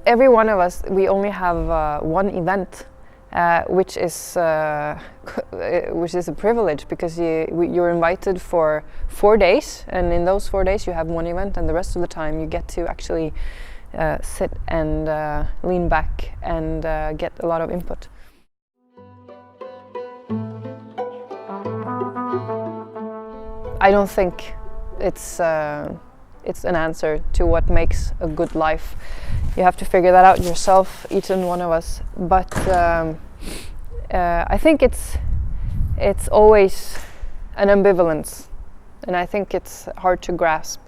every one of us, we only have one event, which is a privilege, because you're invited for 4 days, and in those 4 days you have one event, and the rest of the time you get to actually sit and lean back and get a lot of input. I don't think it's an answer to what makes a good life. You have to figure that out yourself, each and one of us. But I think it's always an ambivalence, and I think it's hard to grasp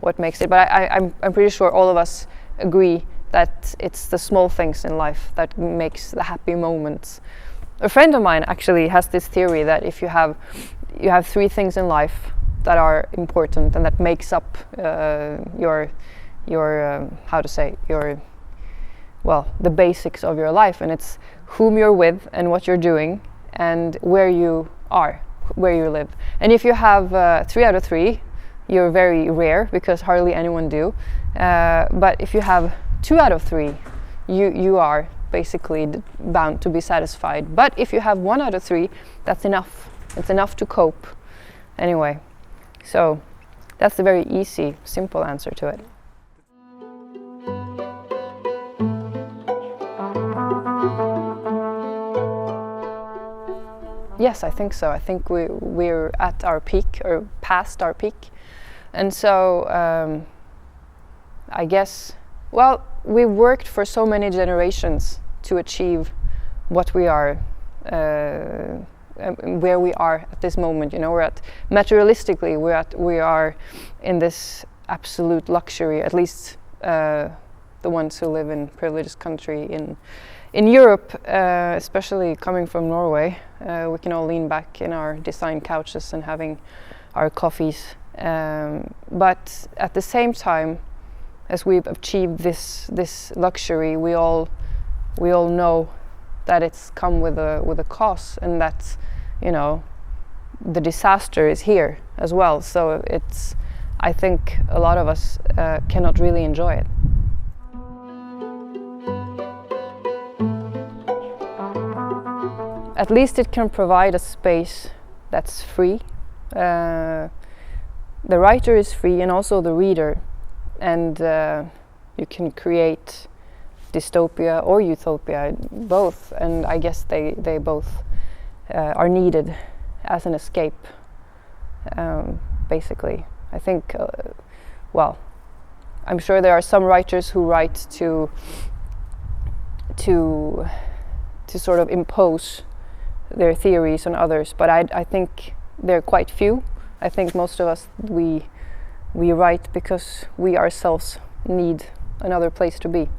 what makes it. But I'm pretty sure all of us agree that it's the small things in life that makes the happy moments. A friend of mine actually has this theory that if you have 3 things in life that are important and that makes up your the basics of your life, and it's whom you're with and what you're doing and where you are, where you live. And if you have 3 out of 3, you're very rare, because hardly anyone do. But if you have 2 out of 3, you are basically bound to be satisfied. But if you have 1 out of 3, that's enough. It's enough to cope. Anyway, so that's a very easy, simple answer to it. Yes, I think so. I think we're at our peak, or past our peak. And so I guess, well, we worked for so many generations to achieve what we are, where we are at this moment. You know, we're at, materialistically, we are in this absolute luxury, at least the ones who live in privileged country in Europe, especially coming from Norway. We can all lean back in our designed couches and having our coffees. But at the same time, as we've achieved this luxury, we all know that it's come with a cost, and that, you know, the disaster is here as well. So I think a lot of us cannot really enjoy it. At least it can provide a space that's free. The writer is free, and also the reader, and you can create dystopia or utopia, both, and I guess they both are needed as an escape, basically. I think, well, I'm sure there are some writers who write to sort of impose their theories on others, but I think they're quite few. I think most of us, we write because we ourselves need another place to be.